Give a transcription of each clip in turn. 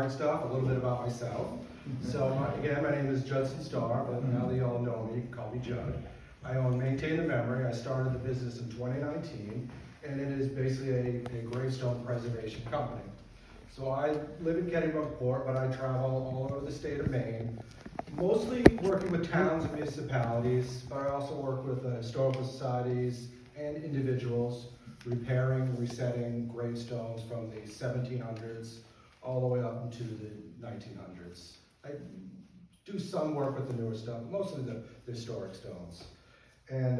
hard stuff, a little bit about myself. So again, my name is Judson Starr, but now that you all know me, you can call me Judd. I own Maintain the Memory. I started the business in 2019, and it is basically a gravestone preservation company. So I live in Kennebunkport, but I travel all over the state of Maine, mostly working with towns and municipalities, but I also work with historical societies and individuals, repairing, resetting gravestones from the 1700s all the way up into the 1900s. I do some work with the newer stuff, mostly the historic stones. And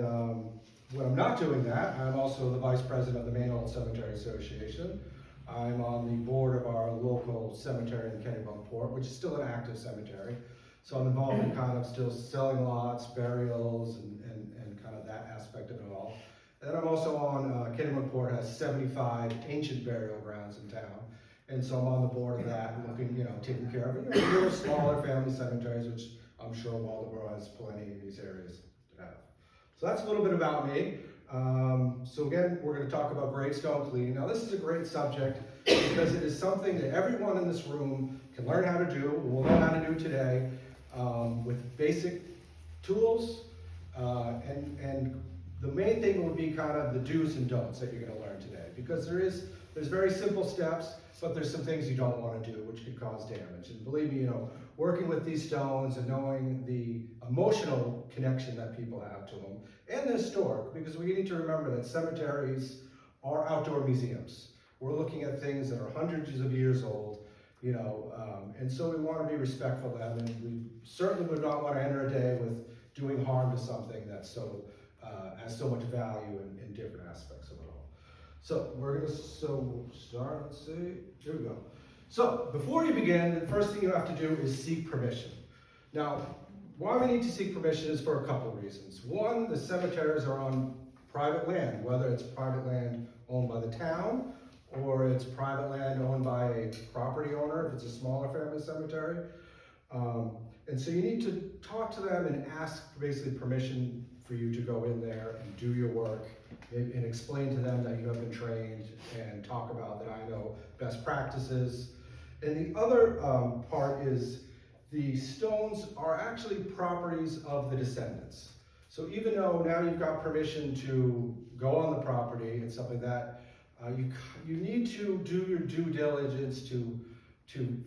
when I'm not doing that, I'm also the vice president of the Maine Old Cemetery Association. I'm on the board of our local cemetery in Kennebunkport, which is still an active cemetery. So I'm involved in kind of still selling lots, burials, and kind of that aspect of it all. And then I'm also on, Kennebunkport has 75 ancient burial grounds in town. And so I'm on the board of that, looking, taking care of little smaller family cemeteries, which I'm sure Waldoborough has plenty in these areas to have. So that's a little bit about me. So again, we're going to talk about gravestone cleaning. Now this is a great subject because it is something that everyone in this room can learn how to do, will learn how to do today, with basic tools, and the main thing will be kind of the do's and don'ts that you're going to learn today, because there's very simple steps, but there's some things you don't want to do which could cause damage. And believe me, working with these stones and knowing the emotional connection that people have to them, and the historic, because we need to remember that cemeteries are outdoor museums. We're looking at things that are hundreds of years old, and so we want to be respectful of them, and we certainly would not want to enter a day with doing harm to something that's has so much value in different aspects of it all. So we're going to start, let's see, here we go. So before you begin, the first thing you have to do is seek permission. Now, why we need to seek permission is for a couple of reasons. One, the cemeteries are on private land, whether it's private land owned by the town or it's private land owned by a property owner, if it's a smaller family cemetery. And so you need to talk to them and ask basically permission for you to go in there and do your work and explain to them that you have been trained and talk about that I know best practices. And the other part is the stones are actually properties of the descendants. So even though now you've got permission to go on the property and stuff like that, you need to do your due diligence to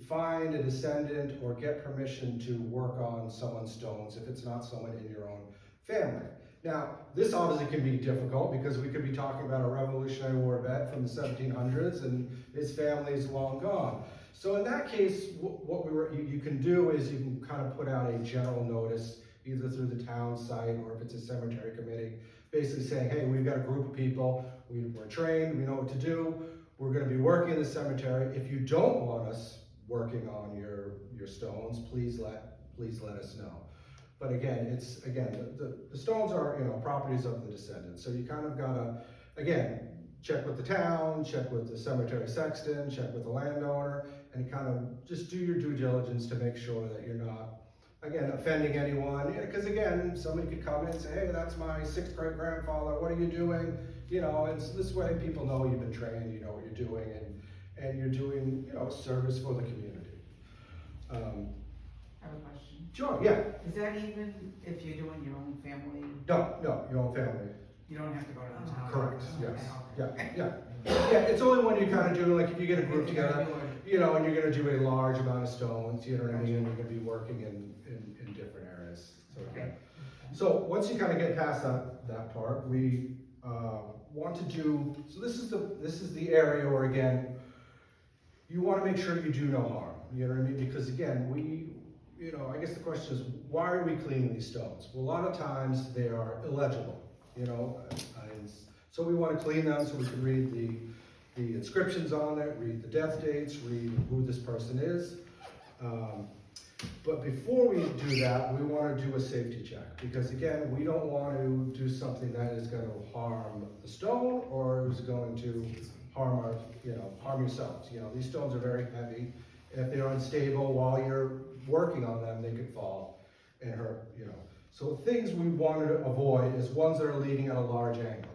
find a descendant or get permission to work on someone's stones if it's not someone in your own family. Now, this obviously can be difficult because we could be talking about a Revolutionary War vet from the 1700s and his family is long gone. So in that case, what you can do is you can kind of put out a general notice, either through the town site or if it's a cemetery committee, basically saying, hey, we've got a group of people, we're trained, we know what to do, we're going to be working in the cemetery. If you don't want us working on your stones, please let us know. But again, the stones are properties of the descendants. So you kind of gotta, again, check with the town, check with the cemetery sexton, check with the landowner, and kind of just do your due diligence to make sure that you're not, again, offending anyone. Because again, somebody could come in and say, hey, that's my 6th great grandfather, what are you doing? And so this way people know you've been trained, you know what you're doing, and you're doing, service for the community. I have a question. Sure, yeah. Is that even if you're doing your own family? No, your own family. You don't have to go to the town? Correct, yes. Okay. Yeah, it's only when you kind of do, like if you get a group together, and you're going to do a large amount of stones, you know what I mean, and you're going to be working in different areas. So, okay. So once you kind of get past that part, we want to do, so this is the area where, again, you want to make sure you do no harm, you know what I mean, because again, I guess the question is, why are we cleaning these stones? Well, a lot of times they are illegible, and so we want to clean them so we can read the inscriptions on it, read the death dates, read who this person is. But before we do that, we want to do a safety check, because again, we don't want to do something that is going to harm the stone or is going to harm harm yourselves. These stones are very heavy, and if they're unstable while you're working on them, they could fall and hurt. So things we want to avoid is ones that are leading at a large angle.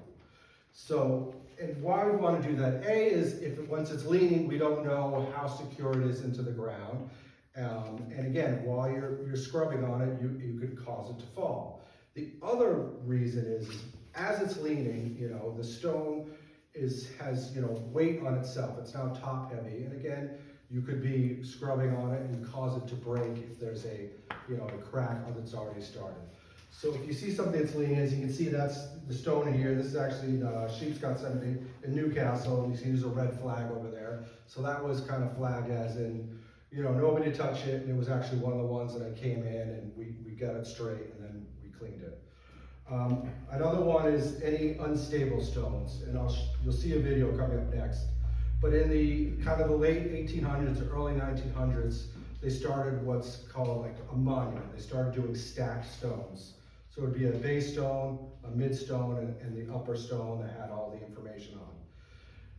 So, And why we want to do that, A, is once it's leaning, we don't know how secure it is into the ground. And again, while you're scrubbing on it, you could cause it to fall. The other reason is, as it's leaning, the stone has weight on itself. It's now top heavy, and again, you could be scrubbing on it and cause it to break if there's a crack that's already started. So if you see something that's leaning, as you can see, that's the stone in here. This is actually Sheepscot Cemetery in Newcastle, and you see there's a red flag over there. So that was kind of flagged as in, nobody touched it, and it was actually one of the ones that I came in and we got it straight and then we cleaned it. Another one is any unstable stones, and you'll see a video coming up next. But in the kind of the late 1800s or early 1900s, they started what's called like a monument. They started doing stacked stones. So it would be a base stone, a mid stone, and the upper stone that had all the information on.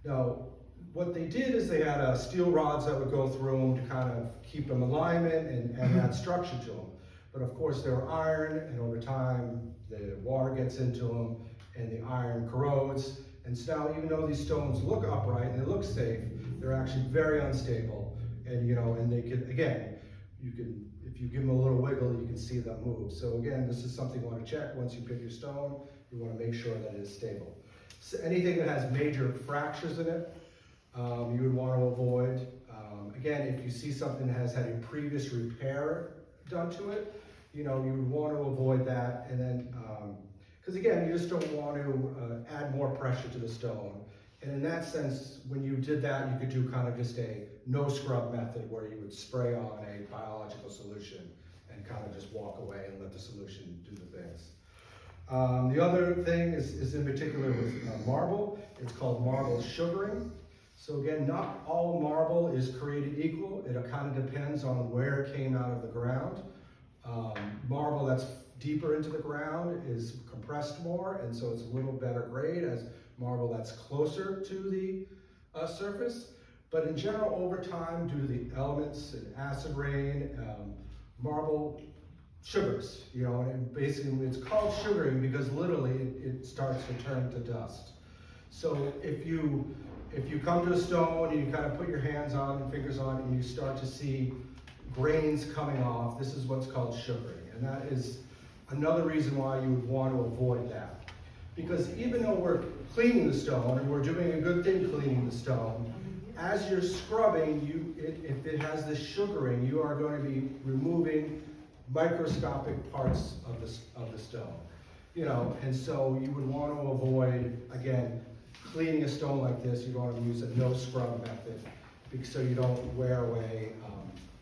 Now, what they did is they had steel rods that would go through them to kind of keep them in alignment and add structure to them. But of course, they were iron, and over time, the water gets into them, and the iron corrodes. And so now, even though these stones look upright and they look safe, they're actually very unstable. And and they could, again, if you give them a little wiggle, you can see them move. So again, this is something you want to check once you pick your stone. You want to make sure that it is stable. So anything that has major fractures in it, you would want to avoid. Again, if you see something that has had a previous repair done to it, you would want to avoid that. And then, because again, you just don't want to add more pressure to the stone. And in that sense, when you did that, you could do kind of just a no scrub method where you would spray on a biological solution and kind of just walk away and let the solution do the things. The other thing is in particular with marble. It's called marble sugaring. So again, not all marble is created equal. It kind of depends on where it came out of the ground. Marble that's deeper into the ground is compressed more, and so it's a little better grade as marble that's closer to the surface. But in general, over time, due to the elements and acid rain, marble sugars, and basically it's called sugaring because literally it starts to turn to dust. So if you come to a stone and you kind of put your hands on and fingers on and you start to see grains coming off, this is what's called sugaring. And that is another reason why you would want to avoid that. Because even though we're cleaning the stone, and we're doing a good thing cleaning the stone, as you're scrubbing, if it has this sugaring, you are going to be removing microscopic parts of the stone. And so you would want to avoid, again, cleaning a stone like this. You want to use a no scrub method, so you don't wear away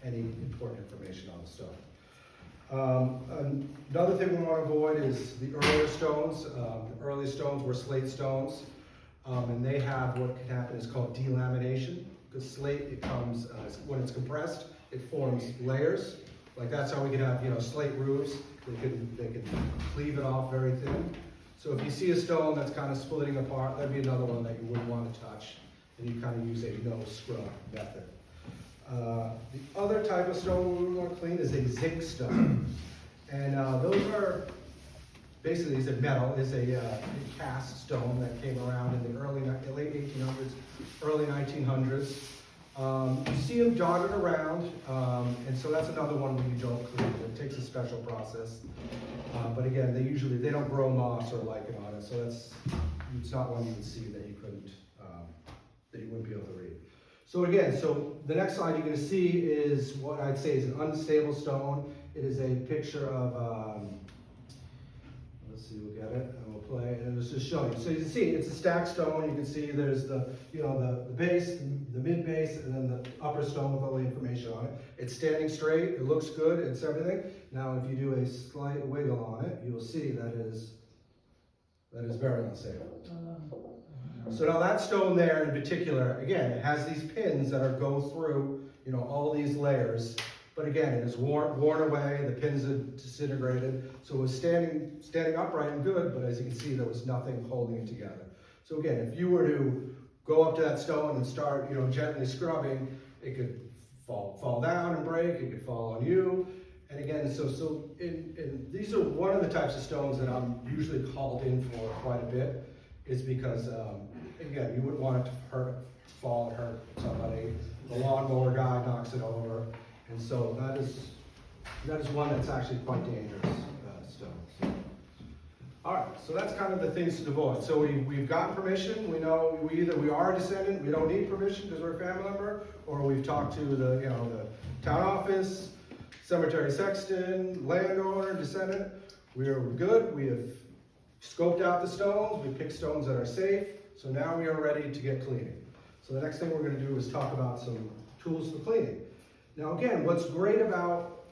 any important information on the stone. Another thing we want to avoid is the earlier stones. The earliest stones were slate stones, and they have what can happen is called delamination. Because slate, it comes, when it's compressed, it forms layers. Like that's how we can have, slate roofs. They can cleave it off very thin. So if you see a stone that's kind of splitting apart, that'd be another one that you wouldn't want to touch, and you kind of use a no scrub method. The other type of stone we want to clean is a zinc stone. And those are, basically, is a metal, is a cast stone that came around in the late 1800s, early 1900s. You see them dotted around, and so that's another one where you don't clean it. It takes a special process. But again, they don't grow moss or lichen on it, so it's not one you would see that you wouldn't be able to read. So again, the next slide you're going to see is what I'd say is an unstable stone. It is a picture of, let's see, we'll get it, and we'll play, and it's just showing. So you can see it's a stacked stone. You can see there's the base, the mid base, and then the upper stone with all the information on it. It's standing straight. It looks good. It's everything. Now, if you do a slight wiggle on it, you will see that is very unstable. So now that stone there in particular, again, it has these pins that go through, all these layers. But again, it is worn away. The pins are disintegrated. So it was standing upright and good, but as you can see, there was nothing holding it together. So again, if you were to go up to that stone and start, gently scrubbing, it could fall down and break. It could fall on you. And again, these are one of the types of stones that I'm usually called in for quite a bit, is because again, you wouldn't want it to fall and hurt somebody. The lawnmower guy knocks it over, and so that is one that's actually quite dangerous still. So. All right, so that's kind of the things to avoid. So we've gotten permission. We know either we are a descendant, we don't need permission because we're a family member, or we've talked to the town office, cemetery sexton, landowner, descendant. We're good. We have scoped out the stones. We picked stones that are safe. So now we are ready to get cleaning. So the next thing we're going to do is talk about some tools for cleaning. Now again, what's great about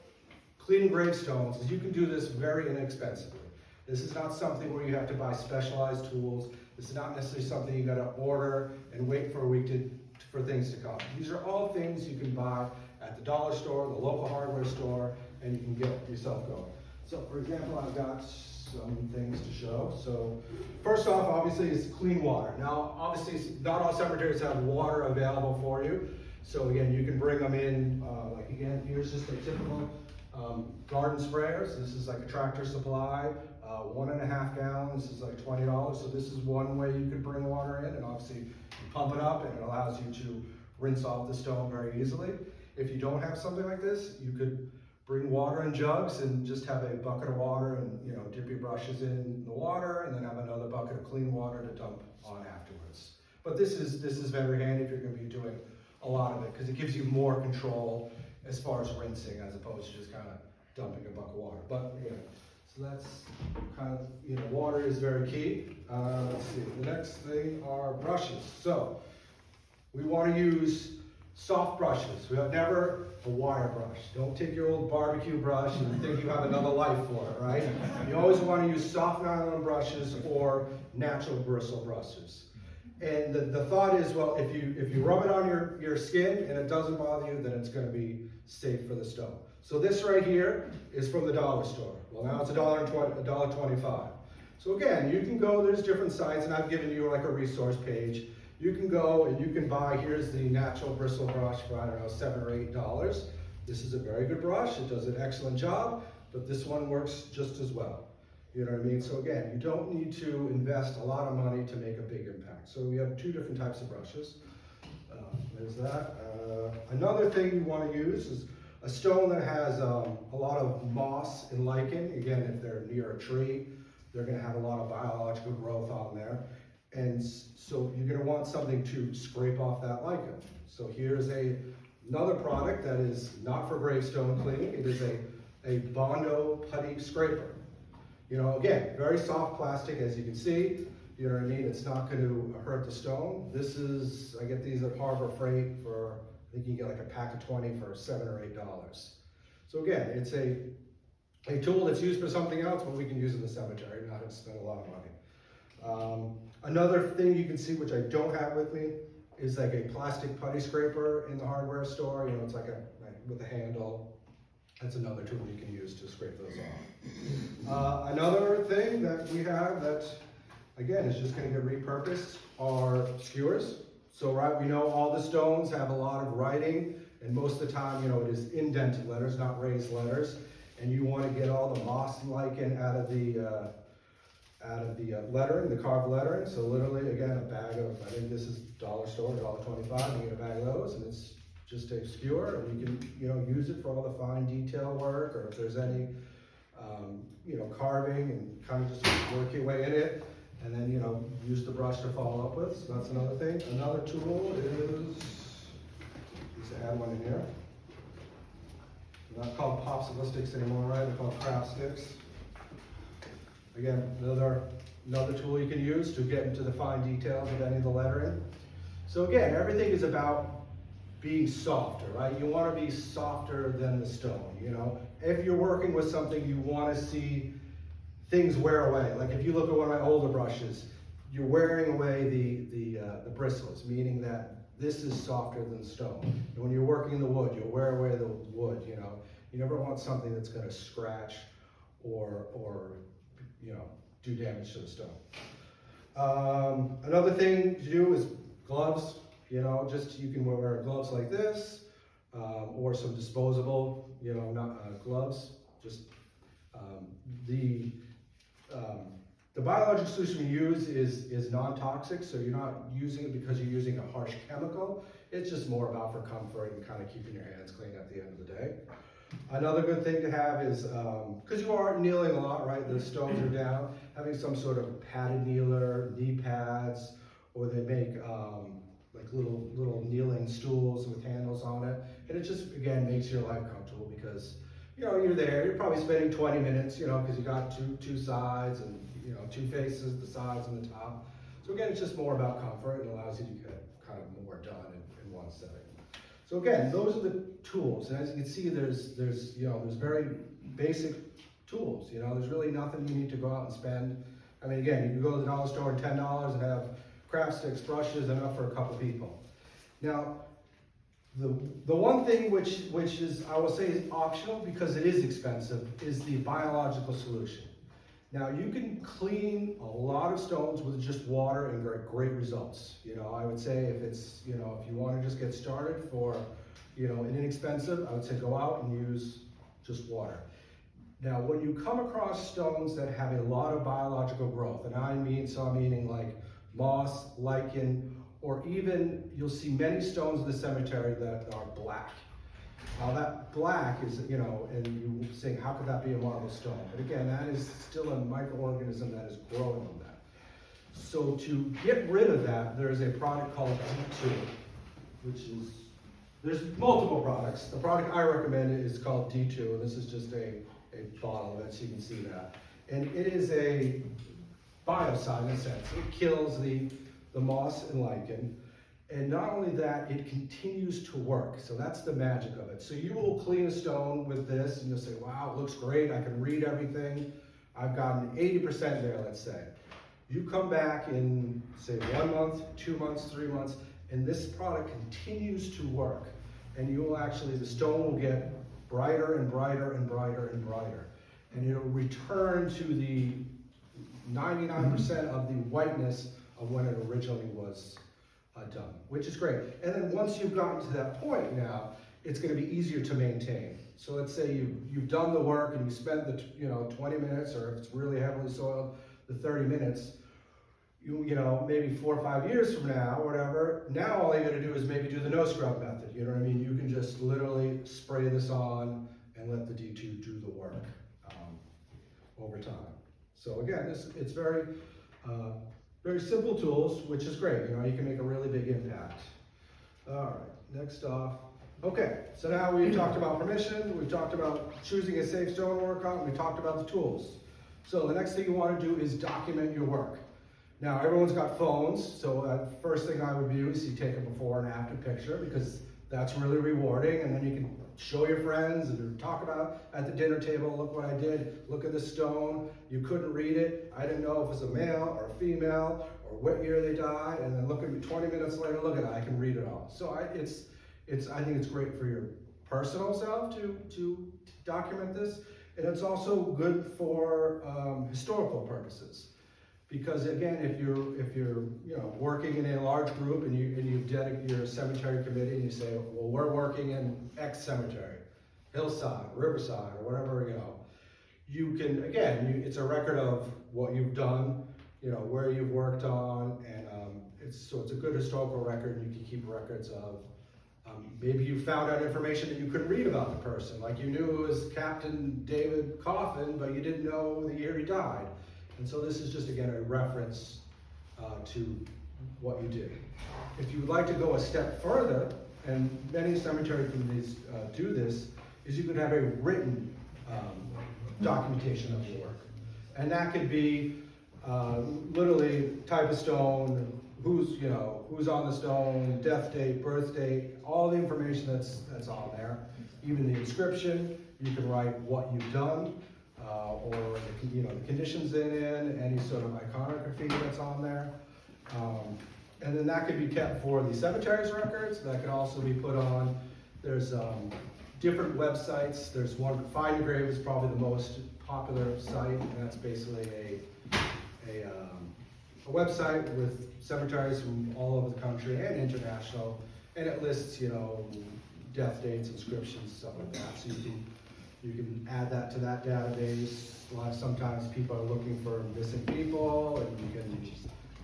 cleaning gravestones is you can do this very inexpensively. This is not something where you have to buy specialized tools. This is not necessarily something you got to order and wait for a week for things to come. These are all things you can buy at the dollar store, the local hardware store, and you can get yourself going. So for example, I've got some things to show. So first off, obviously, is clean water. Now, obviously, not all cemeteries have water available for you. So again, you can bring them in, like again, here's just a typical garden sprayers. This is like a Tractor Supply, 1.5 gallons. This is like $20. So this is one way you could bring water in, and obviously you pump it up and it allows you to rinse off the stone very easily. If you don't have something like this, you could bring water in jugs and just have a bucket of water and dip your brushes in the water and then have another bucket of clean water to dump on afterwards. But this is very handy if you're going to be doing a lot of it because it gives you more control as far as rinsing as opposed to just kind of dumping a bucket of water. But so that's kind of, water is very key. Let's see, the next thing are brushes. So we want to use soft brushes. We have never a wire brush. Don't take your old barbecue brush and think you have another life for it, right? You always want to use soft nylon brushes or natural bristle brushes. And the thought is, well, if you rub it on your skin and it doesn't bother you, then it's going to be safe for the stone. So this right here is from the dollar store. Well, now it's $1.25. So again, you can go, there's different sites, and I've given you like a resource page. You can go and you can buy, here's the natural bristle brush for, I don't know, $7 or $8. This is a very good brush. It does an excellent job, but this one works just as well. You know what I mean? So again, you don't need to invest a lot of money to make a big impact. So we have two different types of brushes. There's that. Another thing you want to use is a stone that has a lot of moss and lichen. Again, if they're near a tree, they're going to have a lot of biological growth on there. And so you're going to want something to scrape off that lichen. So here's another product that is not for gravestone cleaning. It is a Bondo putty scraper. Again, very soft plastic, as you can see. You know what I mean? It's not going to hurt the stone. This is, I get these at Harbor Freight for, I think you can get like a pack of 20 for $7 or $8. So again, it's a tool that's used for something else, but we can use in the cemetery, not to spend a lot of money. Another thing you can see, which I don't have with me, is like a plastic putty scraper in the hardware store. It's like with a handle. That's another tool you can use to scrape those off. Another thing that we have that, again, is just going to get repurposed are skewers. So we know all the stones have a lot of writing, and most of the time, it is indented letters, not raised letters. And you want to get all the moss and lichen out of the lettering, the carved lettering. So literally, again, a bag of, I think this is dollar store, $1.25. You get a bag of those, and it's just a skewer, and you can use it for all the fine detail work, or if there's any carving, and kind of just work your way in it, and then use the brush to follow up with. So that's another thing. Another tool is, just add one in here. They're not called popsicle sticks anymore, right? They're called craft sticks. Again, another tool you can use to get into the fine details of any of the lettering. So again, everything is about being softer, right? You want to be softer than the stone, If you're working with something, you want to see things wear away. Like if you look at one of my older brushes, you're wearing away the bristles, meaning that this is softer than stone. And when you're working the wood, you'll wear away the wood, You never want something that's going to scratch or do damage to the stone. Another thing to do is gloves. Just you can wear gloves like this, or some disposable, gloves. Just The biological solution we use is non-toxic, so you're not using it because you're using a harsh chemical. It's just more about for comfort and kind of keeping your hands clean at the end of the day. Another good thing to have is, because you are kneeling a lot, right? The stones are down, having some sort of padded kneeler, knee pads, or they make like little kneeling stools with handles on it. And it just, again, makes your life comfortable because, you know, you're there, you're probably spending 20 minutes, you know, because you got two sides and, you know, two faces, the sides and the top. So again, it's just more about comfort and allows you to get kind of more done in one setting. So again, those are the tools, and as you can see, there's very basic tools. You know, there's really nothing you need to go out and spend. I mean, again, you can go to the dollar store and $10 and have craft sticks, brushes, enough for a couple people. Now, the one thing which is, I will say, is optional because it is expensive, is the biological solution. Now, you can clean a lot of stones with just water and great results. You know, I would say if it's, you know, if you want to just get started for, you know, an inexpensive, I would say go out and use just water. Now, when you come across stones that have a lot of biological growth, and meaning like moss, lichen, or even you'll see many stones in the cemetery that are black. Now that black is, you know, and you saying, how could that be a marble stone? But again, that is still a microorganism that is growing on that. So to get rid of that, there's a product called D2, which is, there's multiple products. The product I recommend is called D2, and this is just a bottle of it, so you can see that. And it is a biocide in a sense. It kills the moss and lichen. And not only that, it continues to work. So that's the magic of it. So you will clean a stone with this and you'll say, wow, it looks great. I can read everything. I've gotten 80% there, let's say. You come back in, say, 1 month, 2 months, 3 months, and this product continues to work. And you will actually, the stone will get brighter and brighter and brighter and brighter. And it'll return to the 99% of the whiteness of when it originally was done, which is great. And then once you've gotten to that point now, it's going to be easier to maintain. So let's say you've done the work and you spent the 20 minutes, or if it's really heavily soiled, the 30 minutes. You know, maybe 4 or 5 years from now, or whatever. Now all you got to do is maybe do the no scrub method. You know what I mean? You can just literally spray this on and let the D2 do the work over time. So again, it's very simple tools, which is great. You know, you can make a really big impact. All right, next off. Okay, so now we've talked about permission, we've talked about choosing a safe stone to work on, we talked about the tools. So the next thing you want to do is document your work. Now, everyone's got phones, so the first thing I would do is you take a before and after picture, because that's really rewarding, and then you can show your friends and talk about at the dinner table, look what I did, look at the stone, you couldn't read it, I didn't know if it was a male or a female, or what year they died, and then look at me 20 minutes later, look at it, I can read it all. So I think it's great for your personal self to document this, and it's also good for historical purposes. Because again, if you're working in a large group and you dedicate your cemetery committee and you say, well, we're working in X cemetery, Hillside, Riverside, or whatever, you can, again, it's a record of what you've done, where you've worked on, and it's a good historical record, and you can keep records of, maybe you found out information that you couldn't read about the person, like you knew it was Captain David Coffin, but you didn't know the year he died. And so this is just, again, a reference to what you did. If you would like to go a step further, and many cemetery committees do this, is you could have a written documentation of your work. And that could be literally type of stone, who's on the stone, death date, birth date, all the information that's on there. Even the inscription, you can write what you've done, or the conditions in, any sort of iconography that's on there. And then that could be kept for the cemetery's records. That could also be put on, there's different websites. There's one, Find Your Grave is probably the most popular site, and that's basically a website with cemeteries from all over the country and international, and it lists, death dates, inscriptions, stuff like that. So you can You can add that to that database. Sometimes people are looking for missing people, and you can,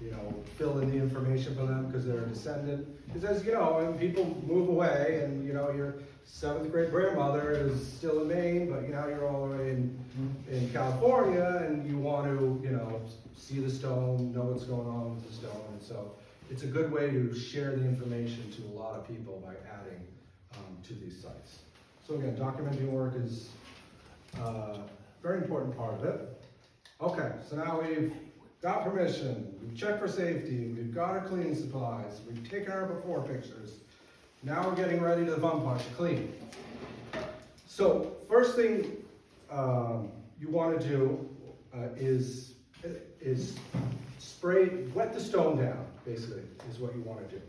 you know, fill in the information for them because they're a descendant. Because as you know, and people move away, and you know, your seventh great grandmother is still in Maine, but you know, you're all the way in California, and you want to, you know, see the stone, know what's going on with the stone, and so it's a good way to share the information to a lot of people by adding to these sites. So again, documenting work is a very important part of it. Okay, so now we've got permission, we've checked for safety, we've got our cleaning supplies, we've taken our before pictures. Now we're getting ready to the fun part, to clean. So first thing you want to do is wet the stone down, basically, is what you want to do.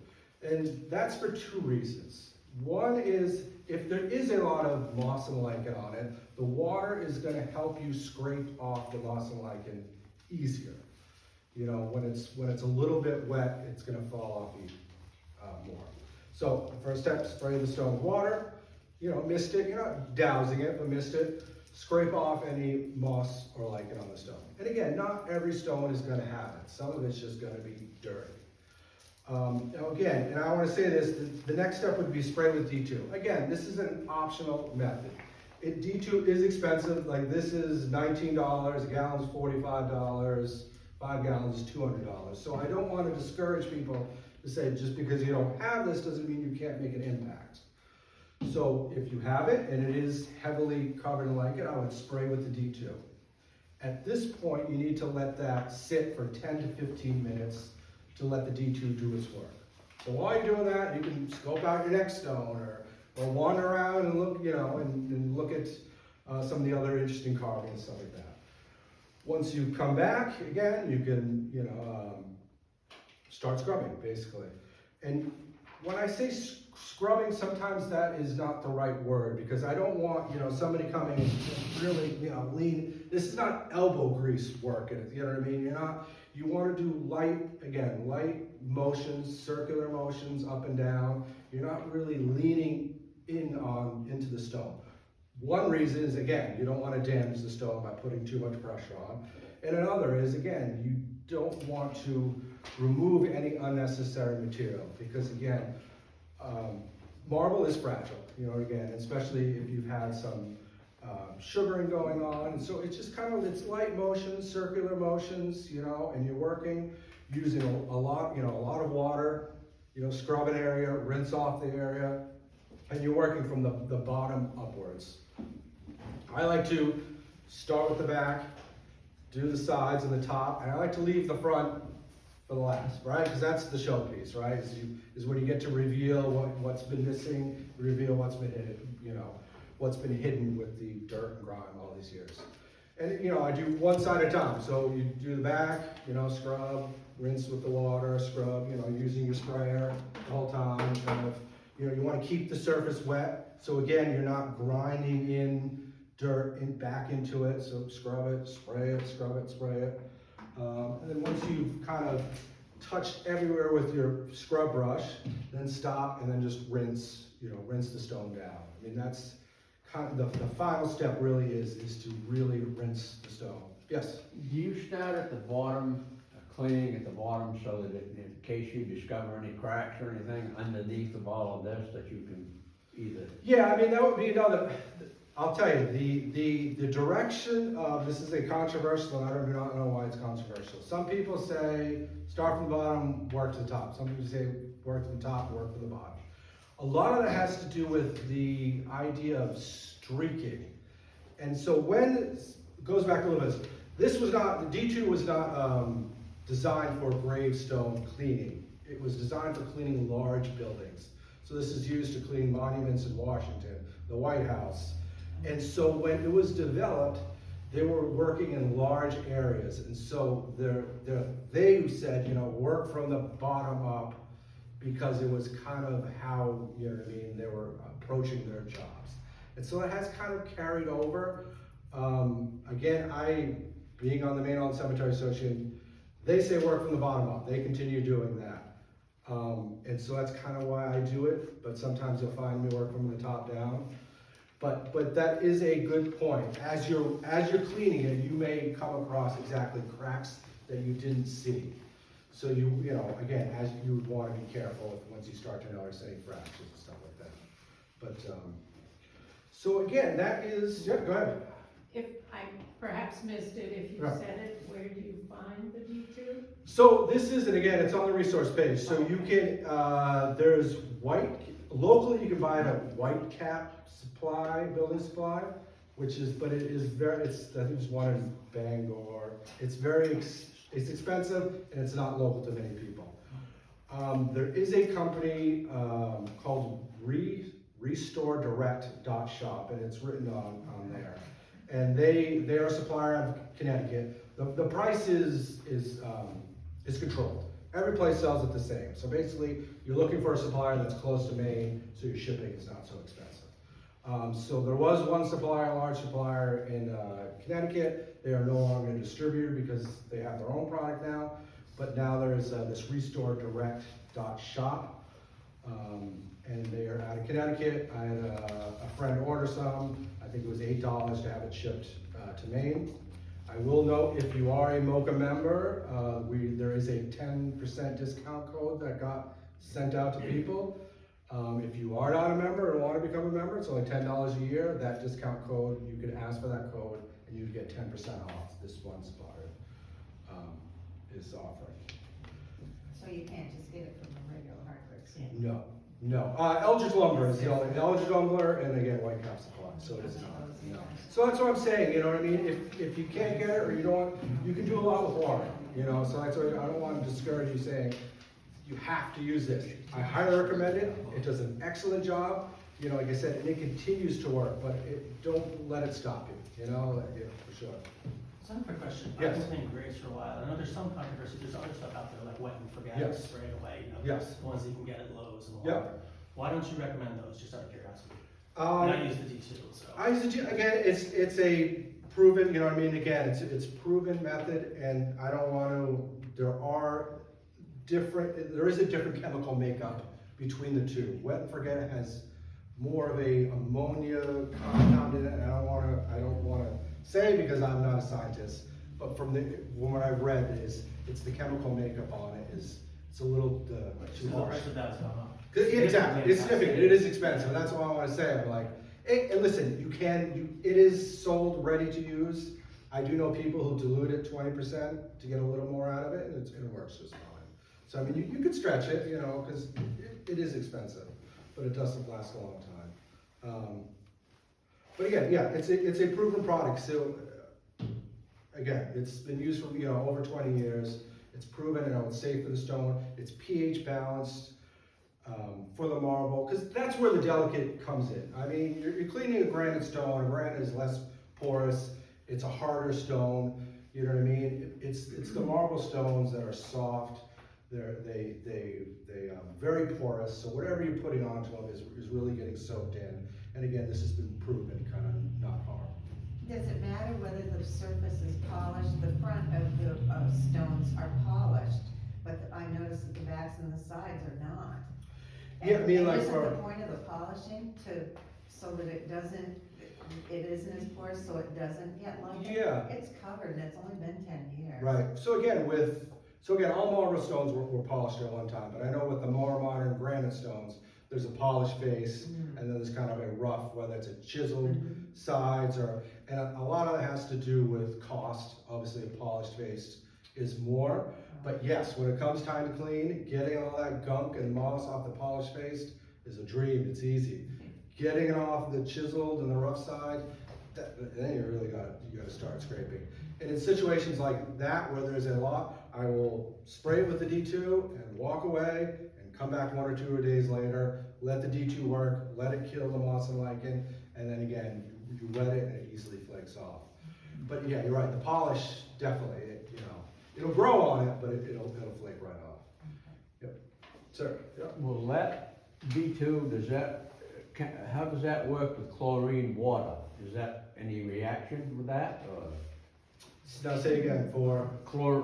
And that's for two reasons. One is, if there is a lot of moss and lichen on it, the water is going to help you scrape off the moss and lichen easier. You know, when it's a little bit wet, it's going to fall off more. So the first step, spray the stone with water. You know, mist it. You're not dousing it, but mist it. Scrape off any moss or lichen on the stone. And again, not every stone is going to have it. Some of it's just going to be dirty. Now again, and I want to say this, the next step would be spray with D2. Again, this is an optional method. D2 is expensive, like this is $19, a gallon's $45, 5 gallons is $200. So I don't want to discourage people to say just because you don't have this doesn't mean you can't make an impact. So if you have it and it is heavily covered in lichen, I would spray with the D2. At this point, you need to let that sit for 10 to 15 minutes to let the D2 do its work. So while you're doing that, you can scope out your next stone or wander around and look, you know, and look at some of the other interesting carving and stuff like that. Once you come back, again, you can, you know, start scrubbing, basically. And when I say scrubbing, sometimes that is not the right word, because I don't want, you know, somebody coming and really, you know, lean. This is not elbow grease work, you know what I mean? You want to do light motions, circular motions up and down. You're not really leaning into the stone. One reason is, again, you don't want to damage the stone by putting too much pressure on. And another is, again, you don't want to remove any unnecessary material, because again, marble is fragile, you know, again, especially if you've had some sugaring going on. And so it's just kind of, it's light motions, circular motions, you know, and you're working using a lot of water, you know, scrub an area, rinse off the area, and you're working from the bottom upwards. I like to start with the back, do the sides and the top, and I like to leave the front for the last, right? Because that's the showpiece, right? Is when you get to reveal what's been missing, reveal what's been hidden, you know, what's been hidden with the dirt and grime all these years. And you know, I do one side at a time. So you do the back, you know, scrub, rinse with the water, scrub, you know, using your sprayer the whole time, kind of, you know, you want to keep the surface wet. So again, you're not grinding in dirt back into it. So scrub it, spray it, scrub it, spray it. And then once you've kind of touched everywhere with your scrub brush, then stop and then just rinse, you know, rinse the stone down. I mean, that's kind of the final step really is to really rinse the stone. Yes? Do you start at the bottom, cleaning at the bottom, so that in case you discover any cracks or anything underneath of all of this, that you can either... Yeah, I mean, that would be another, I'll tell you, the direction of, this is a controversial, and I do not know why it's controversial. Some people say, start from the bottom, work to the top. Some people say, work to the top, work from the bottom. A lot of that has to do with the idea of streaking. And so when, it goes back a little bit, this was not, the D2 was not designed for gravestone cleaning. It was designed for cleaning large buildings. So this is used to clean monuments in Washington, the White House. And so when it was developed, they were working in large areas. And so they said, you know, work from the bottom up, because it was kind of how, you know what I mean, they were approaching their jobs. And so it has kind of carried over. Again, being on the Maine Island Cemetery Association, they say work from the bottom up. They continue doing that. And so that's kind of why I do it, but sometimes you'll find me work from the top down. But that is a good point. As you're cleaning it, you may come across exactly cracks that you didn't see. So you know, again, as you would want to be careful once you start to notice any fractures and stuff like that. But, so again, that is, yeah, go ahead. If I perhaps missed it, if you Right. said it, where do you find the D2? So this is, and again, it's on the resource page, so you can, there's locally you can buy it at White Cap Supply, Building Supply, which is, but it is very, I think there's one in Bangor. It's it's expensive, and it's not local to many people. There is a company, called restoredirect.shop, and it's written on there. And they are a supplier out of Connecticut. The price is controlled. Every place sells it the same. So basically, you're looking for a supplier that's close to Maine, so your shipping is not so expensive. So there was one supplier, a large supplier in Connecticut. They are no longer a distributor because they have their own product now. But now there is this restoredirect.shop. And they are out of Connecticut. I had a friend order some. I think it was $8 to have it shipped to Maine. I will note, if you are a MOCA member, there is a 10% discount code that got sent out to people. If you are not a member or want to become a member, it's only $10 a year. That discount code, you could ask for that code and you get 10% off. This one supplier is offering. So you can't just get it from a regular hardware store? No. Eldridge Lumber is the only, Eldridge Lumber and again, White Cap Supply, so it is not, no. So that's what I'm saying, you know what I mean? If you can't get it or you don't, you can do a lot with water, you know, so that's why I don't want to discourage you saying, you have to use this. I highly recommend it. It does an excellent job, you know, like I said, and it continues to work, but don't let it stop you, you know, yeah, for sure. So I have a quick question. Yes. I've been playing graves for a while. I know there's some controversy. There's other stuff out there like wet and forget, Yes. spray it away, you know, Yes. the ones that you can get at Lowe's and Yep. whatever. Why don't you recommend those, just out of curiosity? I use the D2, so. I use it, again, it's a proven, you know what I mean, again, it's proven method, and I don't want to, there is a different chemical makeup between the two. Wet and forget has more of a ammonia compound in it, and I don't want to say because I'm not a scientist, but from what I've read it's the chemical makeup on it it's a little too The harsh. price of that has gone up. Exactly, it's significant, it is expensive, that's what I want to say, I'm like, and listen, it is sold ready to use. I do know people who dilute it 20% to get a little more out of it, and it works just fine. So I mean, you could stretch it, you know, because it is expensive, but it doesn't last a long time. But again, yeah, it's a proven product, so again, it's been used for, you know, over 20 years. It's proven, you know, it's safe for the stone, it's pH balanced. For the marble, because that's where the delicate comes in. I mean, you're cleaning a granite stone. Granite is less porous. It's a harder stone. You know what I mean? It's the marble stones that are soft. They're very porous. So whatever you're putting onto them is really getting soaked in. And again, this has been proven kind of not harm. Does it matter whether the surface is polished? The front of the stones are polished, but I noticed that the backs and the sides are not. Yeah, I mean, like isn't for- the point of the polishing so that it isn't as porous, so it doesn't get lumpy? Yeah. It's covered and it's only been 10 years. Right. So again, all marble stones were polished at one time, but I know with the more modern granite stones, there's a polished face, and then there's kind of a rough, whether it's a chiseled sides and a lot of it has to do with cost. Obviously, a polished face is more. But yes, when it comes time to clean, getting all that gunk and moss off the polished face is a dream. It's easy. Getting it off the chiseled and the rough side, then you really got to start scraping. And in situations like that where there's a lot, I will spray it with the D2 and walk away and come back 1 or 2 days later, let the D2 work, let it kill the moss and lichen, and then again, you wet it and it easily flakes off. But yeah, you're right, the polish, definitely, it'll grow on it, but it'll flake right off. Yep. Sir? Yep. Will that D2, how does that work with chlorine water? Is that any reaction with that, or? Now say again, for,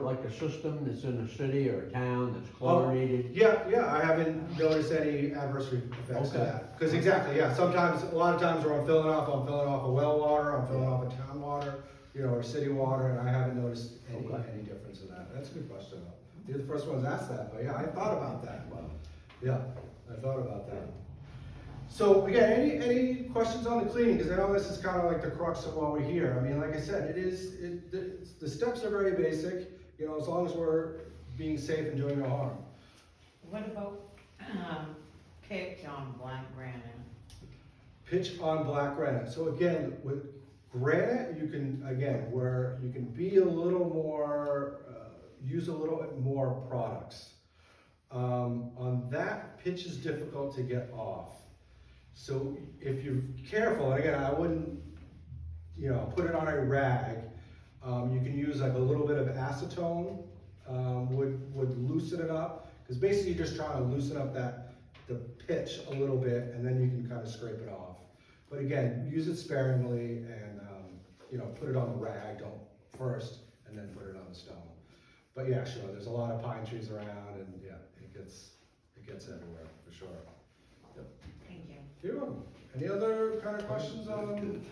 Like a system that's in a city or a town that's chlorinated? yeah, I haven't noticed any adverse effects to Okay. that. Cause exactly, yeah, sometimes, a lot of times where I'm filling off a well water, I'm filling off a town water, you know, or city water, and I haven't noticed Okay. any difference in that. That's a good question though. You're the first ones to ask that, but yeah, I thought about that. Yeah, I thought about that. So again, any questions on the cleaning? Because I know this is kind of like the crux of why we're here. I mean, like I said, the steps are very basic, you know, as long as we're being safe and doing no harm. What about, pitch on black granite? Pitch on black granite. So again, with granite, you can, again, where you can be a little more, use a little bit more products. On that, pitch is difficult to get off. So if you're careful, and again, I wouldn't, you know, put it on a rag. You can use like a little bit of acetone, would loosen it up. Because basically you're just trying to loosen up the pitch a little bit, and then you can kind of scrape it off. But again, use it sparingly and, you know, put it on the rag, don't first, and then put it on the stone. But yeah, sure, there's a lot of pine trees around, and yeah, it gets everywhere, for sure. Yep. Thank you. You're welcome. Any other kind of questions on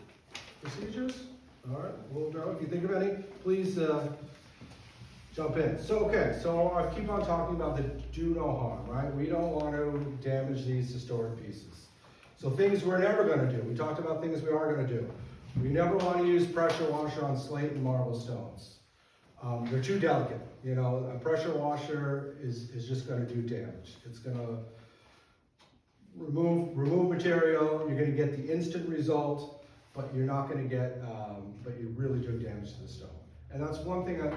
procedures? All right, we'll go. If you think of any, please jump in. So, okay, so I keep on talking about the do no harm, right? We don't want to damage these historic pieces. So things we're never going to do. We talked about things we are going to do. We never want to use pressure washer on slate and marble stones. They're too delicate. You know, a pressure washer is just going to do damage. It's going to remove material. You're going to get the instant result, but you're not going to get, but you're really doing damage to the stone. And that's one thing that,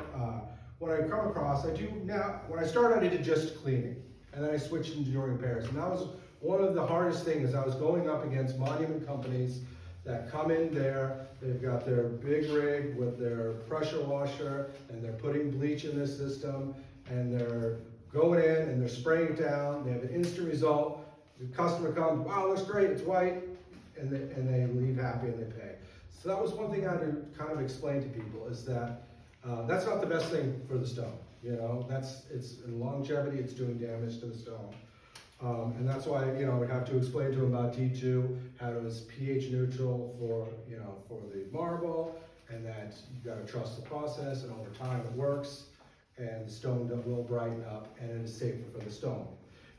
when I come across, I do now, when I started, I did just cleaning, and then I switched into doing repairs. And that was one of the hardest things. I was going up against monument companies that come in there, they've got their big rig with their pressure washer, and they're putting bleach in their system, and they're going in and they're spraying it down. They have an instant result. The customer comes, wow, looks great, it's white, and they leave happy and they pay. So that was one thing I had to kind of explain to people, is that that's not the best thing for the stone. You know, it's in longevity, it's doing damage to the stone. And that's why, you know, we have to explain to them about D2, how it was pH neutral for, you know, for the marble, and that you gotta trust the process, and over time it works, and the stone will brighten up, and it is safer for the stone.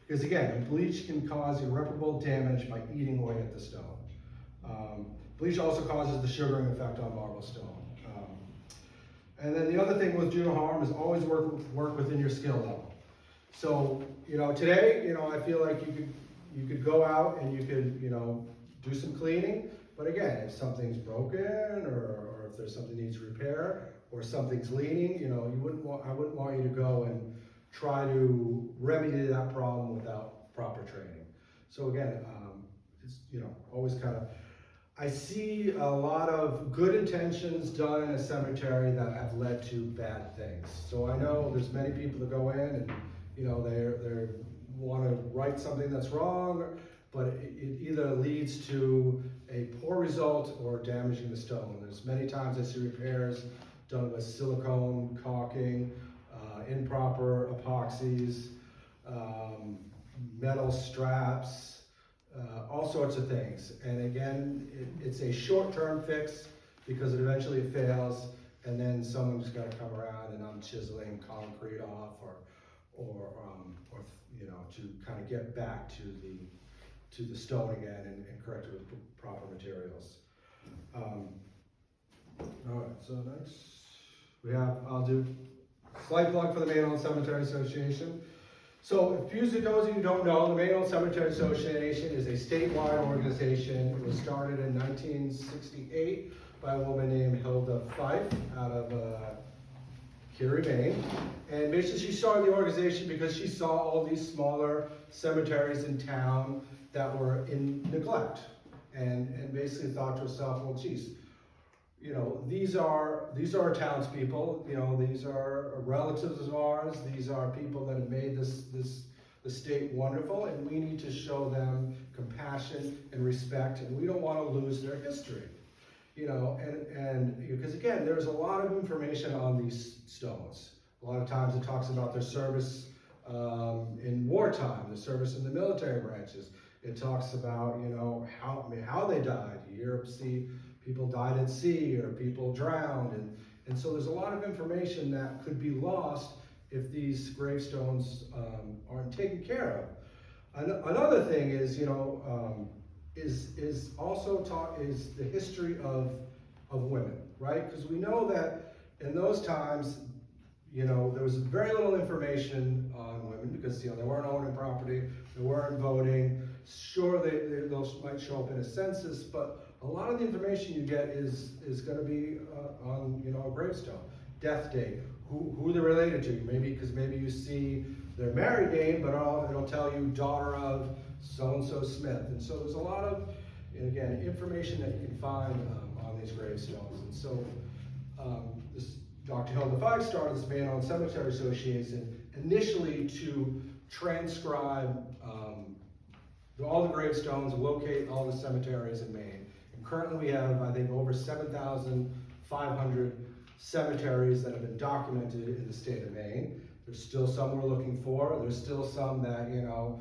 Because again, bleach can cause irreparable damage by eating away at the stone. Bleach also causes the sugaring effect on marble stone. And then the other thing with do no harm is always work within your skill level. So, you know, today, you know, I feel like you could go out and you could, you know, do some cleaning. But again, if something's broken, or if there's something needs repair, or something's leaning, you know, I wouldn't want you to go and try to remedy that problem without proper training. So again, it's, you know, always kind of, I see a lot of good intentions done in a cemetery that have led to bad things. So I know there's many people that go in and, you know, they want to right something that's wrong, but it either leads to a poor result or damaging the stone. There's many times I see repairs done with silicone caulking, improper epoxies, metal straps, all sorts of things. And again, it's a short-term fix because eventually it fails, and then someone's got to come around and I'm chiseling concrete off, or you know, to kind of get back to the stone again and correct it with proper materials. All right, so next we have, I'll do slight plug for the Maine Old Cemetery Association. So, for those of you who don't know, the Maine Old Cemetery Association is a statewide organization. It was started in 1968 by a woman named Hilda Fife out of Curie, Maine. And basically she started the organization because she saw all these smaller cemeteries in town that were in neglect. And basically thought to herself, well, geez, you know, these are townspeople, you know, these are relatives of ours, these are people that have made the state wonderful, and we need to show them compassion and respect, and we don't want to lose their history. you know, because again, there's a lot of information on these stones. A lot of times it talks about their service in wartime, the service in the military branches. It talks about, you know, how they died. You hear people died at sea or people drowned, and so there's a lot of information that could be lost if these gravestones aren't taken care of. Another thing is, you know, is also taught is the history of women, right? Because we know that in those times, you know, there was very little information on women because, you know, they weren't owning property, they weren't voting. Sure, those might show up in a census, but a lot of the information you get is going to be on, you know, a gravestone, death date, who they're related to. Because maybe you see their married name, but it'll tell you daughter of so-and-so Smith. And so there's a lot of, again, information that you can find on these gravestones. And so this Dr. Hilda Feig started this Man on Cemetery Association initially to transcribe all the gravestones, locate all the cemeteries in Maine. And currently we have, I think, over 7,500 cemeteries that have been documented in the state of Maine. There's still some we're looking for. There's still some that, you know,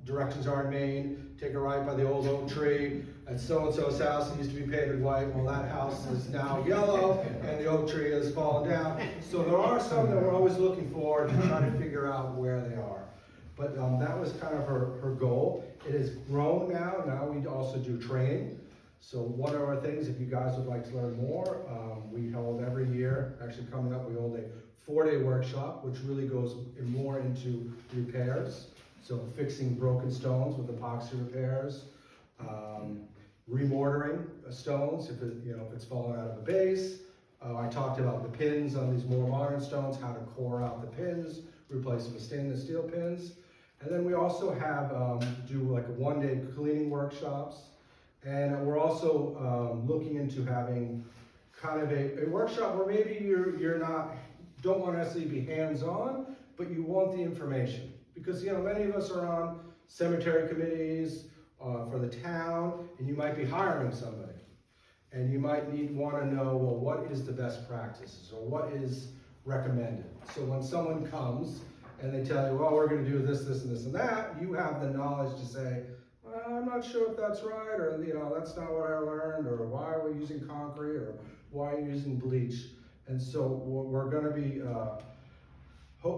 directions are in Maine, take a right by the old oak tree at so-and-so's house. It used to be painted white. Well, that house is now yellow and the oak tree has fallen down. So there are some that we're always looking for to try to figure out where they are. But that was kind of her goal. It has grown now. Now we also do training. So one of our things, if you guys would like to learn more, we hold every year, actually coming up, we hold a 4-day workshop, which really goes more into repairs. So fixing broken stones with epoxy repairs, remortaring stones if it's fallen out of a base. I talked about the pins on these more modern stones, how to core out the pins, replace them with stainless steel pins. And then we also have do like a 1-day cleaning workshops. And we're also looking into having kind of a workshop where maybe don't want to necessarily be hands-on, but you want the information. Because, you know, many of us are on cemetery committees for the town, and you might be hiring somebody. And you might want to know, well, what is the best practices, or what is recommended? So when someone comes and they tell you, well, we're going to do this, this, and this, and that, you have the knowledge to say, well, I'm not sure if that's right, or, you know, that's not what I learned, or why are we using concrete, or why are you using bleach? And so we're going to be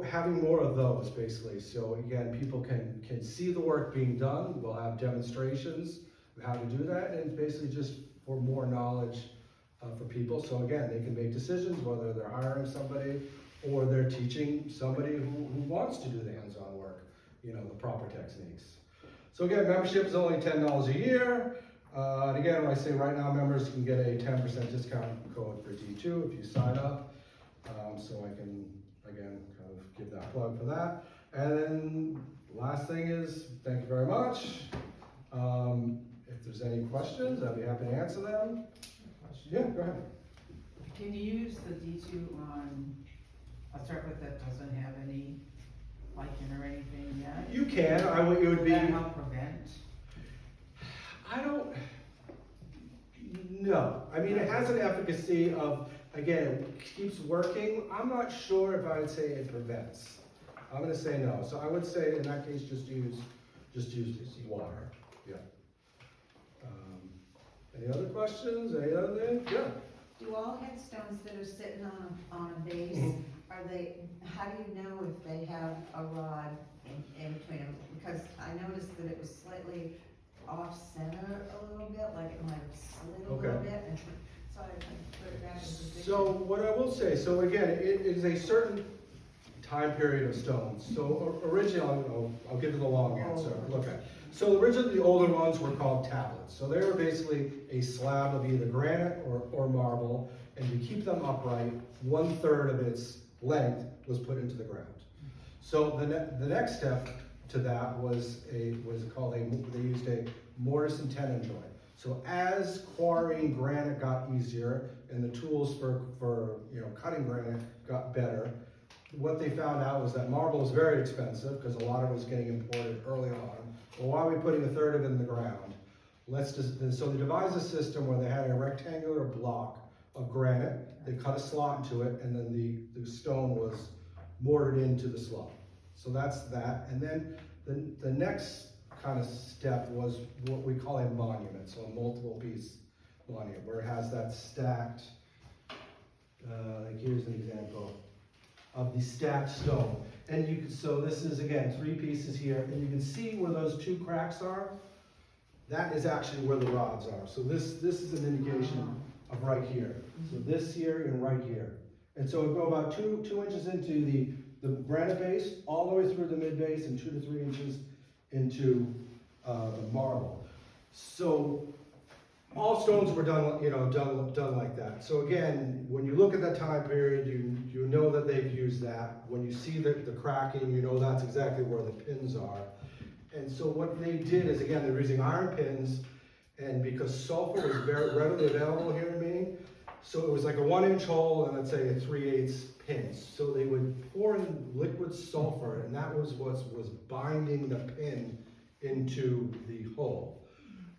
having more of those, basically. So again, people can see the work being done. We'll have demonstrations of how to do that, and it's basically just for more knowledge for people. So again, they can make decisions whether they're hiring somebody or they're teaching somebody who wants to do the hands-on work, you know, the proper techniques. So again, membership is only $10 a year. And again, when I say right now, members can get a 10% discount code for D2 if you sign up. So I can, again, kind of give that plug for that. And then last thing is, thank you very much. If there's any questions, I'd be happy to answer them. Yeah, go ahead. Can you use the D2 on a surface that doesn't have any lichen or anything yet? You can. It would be. Would that help prevent? No. I mean, it has an efficacy of, again, it keeps working. I'm not sure if I would say it prevents. I'm going to say no. So I would say in that case, just use water. Yeah. Any other questions? Any other thing? Yeah. Do all headstones that are sitting on a base, how do you know if they have a rod in between them? Because I noticed that it was slightly off center a little bit, like it might have slid a little bit, and so I put it back in position. So what I will say, so again, it is a certain time period of stones. So originally, I'll give you the long answer. Look at. So originally the older ones were called tablets. So they were basically a slab of either granite or marble, and to keep them upright, 1/3 of its length was put into the ground. So the next step to that was they used a mortise and tenon joint. So as quarrying granite got easier and the tools for cutting granite got better, what they found out was that marble was very expensive because a lot of it was getting imported early on. Well, why are we putting 1/3 of it in the ground? So they devised a system where they had a rectangular block of granite, they cut a slot into it, and then the stone was mortared into the slot. So that's that, and then the next kind of step was what we call a monument, so a multiple piece monument, where it has that stacked, like here's an example of the stacked stone. And so this is again 3 pieces here, and you can see where those 2 cracks are. That is actually where the rods are. So this is an indication of right here. So this here and right here. And so it go about 2 inches into the granite base, all the way through the mid base, and 2 to 3 inches into the marble. So all stones were done, done like that. So again, when you look at that time period, you know that they've used that. When you see the cracking, you know that's exactly where the pins are. And so what they did is, again, they're using iron pins, and because sulfur was very readily available here in Maine, so it was like a 1-inch hole and let's say a 3/8 pins. So they would pour in liquid sulfur, and that was what was binding the pin into the hole.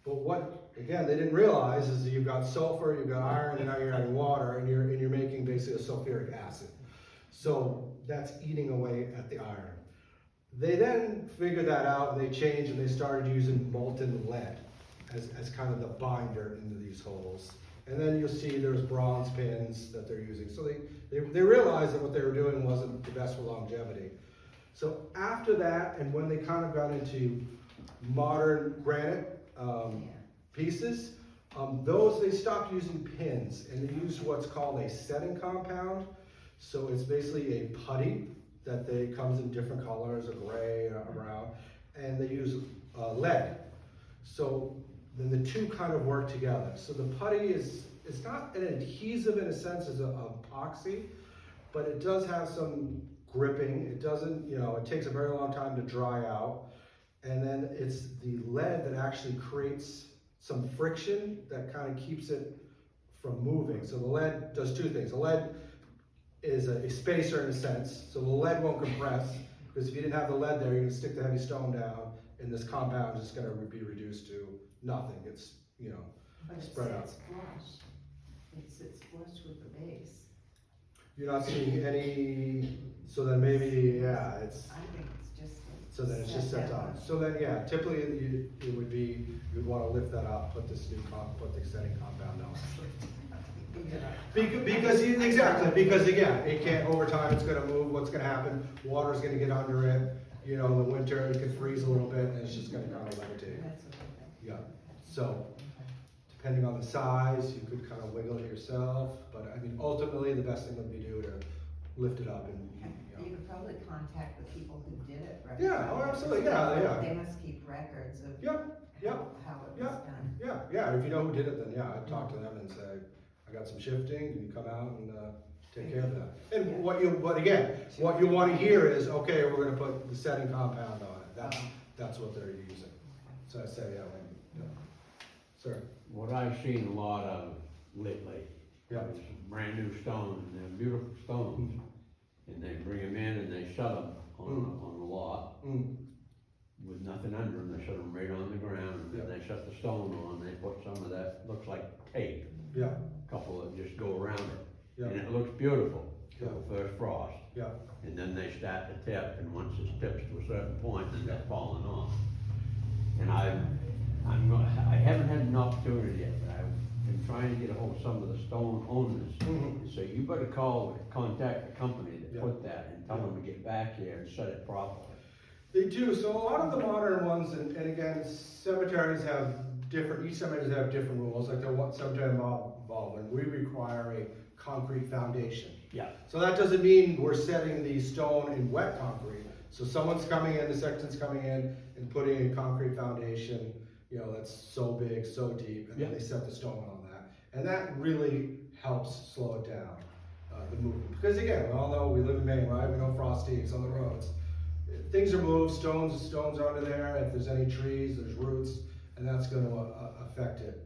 But what, again, they didn't realize is that you've got sulfur, you've got iron, and now you're adding water, and you're making basically a sulfuric acid. So that's eating away at the iron. They then figured that out, and they changed, and they started using molten lead as kind of the binder into these holes. And then you'll see there's bronze pins that they're using. So they realized that what they were doing wasn't the best for longevity. So after that, and when they kind of got into modern granite pieces, those they stopped using pins, and they used what's called a setting compound. So it's basically a putty that comes in different colors, a gray, a brown, and they use lead. So then the 2 kind of work together. So the putty it's not an adhesive in a sense as a epoxy, but it does have some gripping. It doesn't, it takes a very long time to dry out. And then it's the lead that actually creates some friction that kind of keeps it from moving. So the lead does 2 things. The lead is a spacer in a sense, so the lead won't compress, because if you didn't have the lead there, you're gonna stick the heavy stone down, and this compound is gonna be reduced to nothing. It's, But it spread out. sits flush. It sits flush with the base. You're not seeing any, so then maybe, yeah, it's, I think it's just. so then it's just set on. So then, yeah, typically it would be, you'd wanna lift that up, put the setting compound on. Because again, it can't, over time it's gonna move, what's gonna happen, water's gonna get under it, in the winter it could freeze a little bit, and it's just gonna kind of levitate. That's what I think. Yeah, so, depending on the size, you could kind of wiggle it yourself, but I mean, ultimately, the best thing would be to lift it up and, You could probably contact the people who did it, right? Yeah, oh, absolutely, yeah. They must keep records of Yeah, how it was done. yeah, if you know who did it, then yeah, I'd talk to them and say, I got some shifting, and you come out and take care of that. And what you wanna hear is, okay, we're gonna put the setting compound on it, that's what they're using. So I say, yeah, sir. What I've seen a lot of lately Yeah. is brand new stones, and they're beautiful stones. And they bring them in and they shut them on the lot with nothing under them. They shut them right on the ground, and then they shut the stone on. They put some of that, looks like tape. Yeah, Couple that just go around it. yeah, And it looks beautiful till Yeah. the first frost. yeah, And then they start to tip, and once it tips to a certain point, then they're falling off. And I haven't had an opportunity yet, but I've been trying to get a hold of some of the stone owners. Mhm. So you better contact the company that Yeah. put that and tell them to get back here and set it properly. They do, so a lot of the modern ones, and again, cemeteries have each cemeteries have different rules, like the cemetery involved, and we require a concrete foundation. Yeah. So that doesn't mean we're setting the stone in wet concrete. So someone's coming in, the sexton's coming in and putting a concrete foundation, that's so big, so deep, and then Yeah. they set the stone on that. And that really helps slow it down, the movement. Because again, we all know we live in Maine, right? We know frost heaves on the roads. Things are moved, stones are under there, if there's any trees, there's roots, and that's gonna affect it,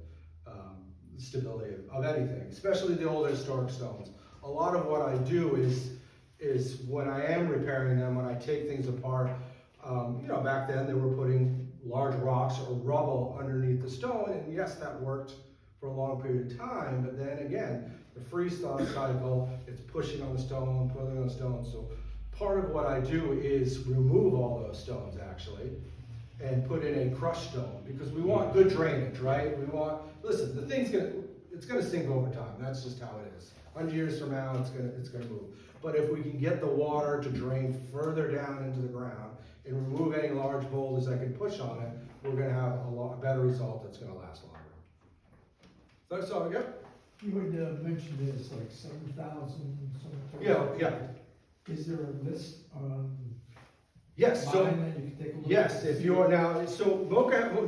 the stability of anything, especially the older historic stones. A lot of what I do is when I am repairing them, when I take things apart, back then they were putting large rocks or rubble underneath the stone, and yes, that worked for a long period of time, but then again, the freeze-thaw cycle, it's pushing on the stone, pulling on the stone, so part of what I do is remove all those stones actually, and put in a crushed stone, because we want good drainage, right? We want, listen, it's gonna sink over time, that's just how it is. 100 years from now, it's gonna move. But if we can get the water to drain further down into the ground and remove any large boulders that can push on it, we're gonna have a better result that's gonna last longer. That's all I got? You had mentioned there's like 7,000 cemeteries. Yeah. Is there a list on Yes, so, line that you can take a look at? yes, if you are now, so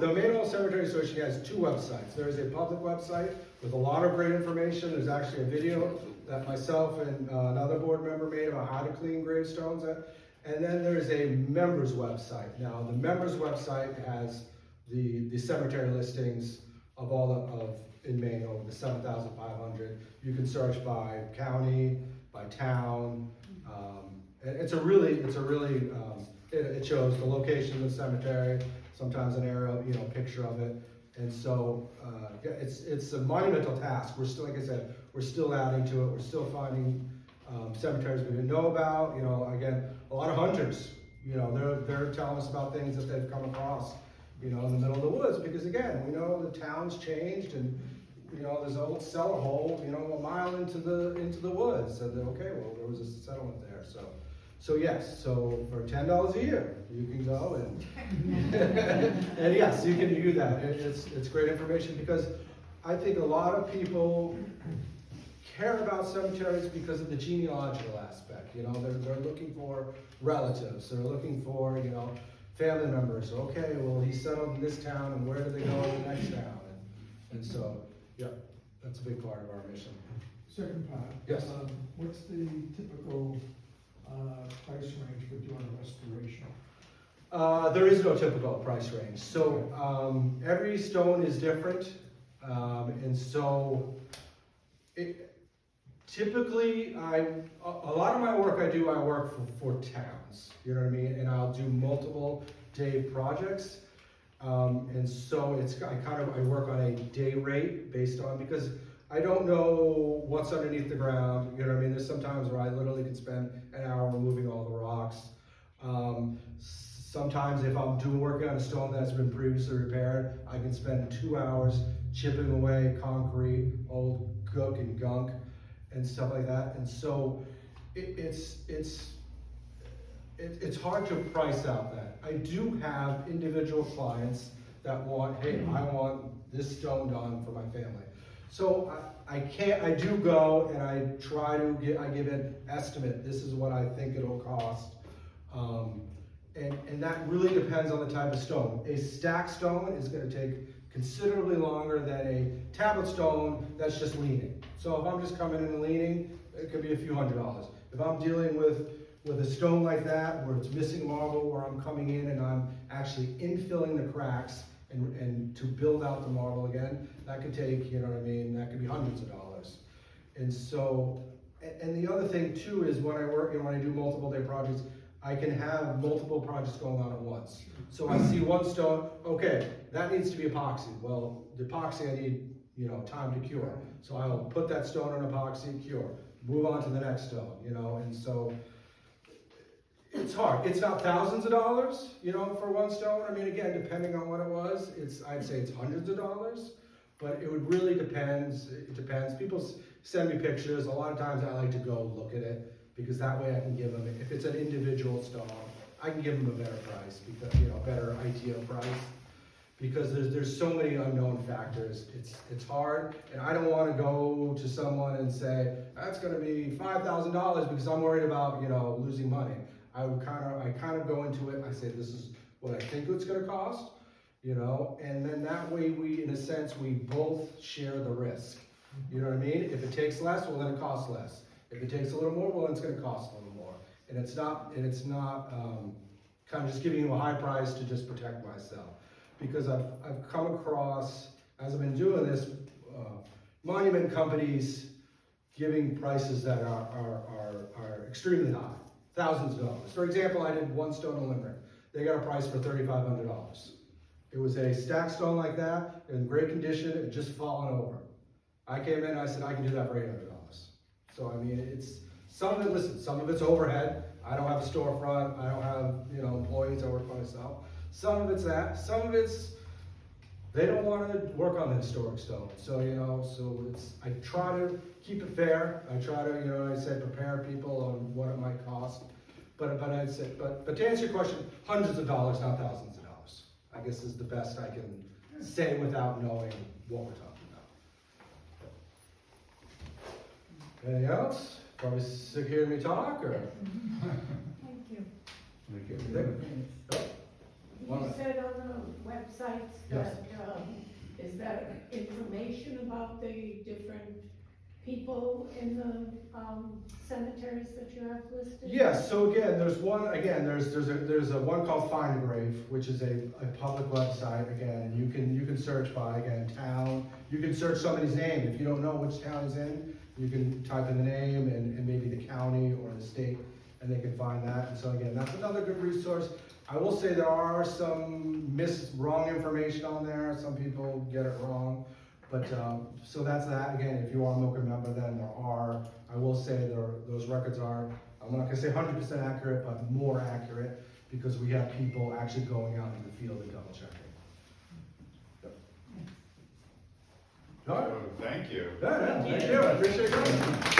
the Maine Cemetery Association has two websites. There's a public website with a lot of great information. There's actually a video that myself and another board member made about how to clean gravestones. And then there's a members website. Now, the members website has the cemetery listings of in Maine, over the 7,500. You can search by county, by town. It shows the location of the cemetery, sometimes an aerial, picture of it. And so, it's a monumental task. We're still, like I said, we're still adding to it. We're still finding cemeteries we didn't know about. Again, a lot of hunters, they're telling us about things that they've come across, in the middle of the woods. Because again, we know the town's changed, and there's an old cellar hole, a mile into the woods. And okay, well, there was a settlement there. So yes, so for $10 a year, you can go and and yes, you can do that. It's great information, because I think a lot of people care about cemeteries because of the genealogical aspect. They're looking for relatives. They're looking for family members. Okay, well, he settled in this town, and where do they go in the next town? And so, yeah, that's a big part of our mission. Second part. Yes. What's the typical price range for doing a restoration? There is no typical price range. So every stone is different, and so typically a lot of my work I work for towns. You know what I mean? And I'll do multiple day projects, and so I work on a day rate based on, because I don't know what's underneath the ground. You know what I mean? There's some times where I literally can spend an hour removing all the rocks. Sometimes if I'm working on a stone that's been previously repaired, I can spend 2 hours chipping away concrete, old gook and gunk, and stuff like that. And so it's hard to price out that. I do have individual clients that want, hey, I want this stone done for my family. So I do go and I give an estimate. This is what I think it'll cost. And that really depends on the type of stone. A stacked stone is gonna take considerably longer than a tablet stone that's just leaning. So if I'm just coming in and leaning, it could be a few $100s. If I'm dealing with a stone like that, where it's missing marble, where I'm coming in and I'm actually infilling the cracks and to build out the marble again, that could take, that could be hundreds of dollars. And so, and the other thing too is when I do multiple day projects, I can have multiple projects going on at once. So I see one stone, okay, that needs to be epoxy. Well, the epoxy I need, time to cure. So I'll put that stone on epoxy, cure, move on to the next stone, and so it's hard. It's not thousands of dollars, for one stone. I mean, again, depending on what it was, I'd say it's hundreds of dollars, but it would really depends. It depends. People send me pictures. A lot of times I like to go look at it, because that way I can give them, if it's an individual stone, I can give them a better price, because, better idea of price, because there's so many unknown factors. It's hard, and I don't want to go to someone and say, that's going to be $5,000 because I'm worried about, losing money. I kind of go into it, I say, this is what I think it's going to cost, and then that way in a sense, we both share the risk. You know what I mean? If it takes less, well, then it costs less. If it takes a little more, well, then it's going to cost a little more. And it's not kind of just giving you a high price to just protect myself. Because I've come across, as I've been doing this, monument companies giving prices that are extremely high, thousands of dollars. For example, I did one stone in Limerick. They got a price for $3,500. It was a stacked stone like that, in great condition, it just fallen over. I came in, I said, I can do that for $800. So, I mean, it's, some of it, listen, some of it's overhead. I don't have a storefront, I don't have, you know, employees, I work for myself. Some of it's that, some of it's, they don't wanna work on the historic stone. So, you know, so it's, I try to keep it fair. I try to, you know, I said, prepare people on what it might cost. But I'd say, but to answer your question, hundreds of dollars, not thousands of dollars. I guess is the best I can say without knowing what we're talking about. Anything else? Probably sick of hearing me talk, or? Thank you. Thank you. You said on the websites Yes. that, is that information about the different people in the, cemeteries that you have listed? Yes, so again, there's a one called Find a Grave, which is a public website, again, and you can search by, again, town. You can search somebody's name. If you don't know which town he's in, you can type in the name and maybe the county or the state, and they can find that. And so again, that's another good resource. I will say there are some wrong information on there. Some people get it wrong. But, so that's that. Again, if you are a Milker member, then there are, I will say those records are, I'm not gonna say 100% accurate, but more accurate, because we have people actually going out in the field and double checking. Yep. All right. Oh, thank you. Yeah, thank you. I appreciate it.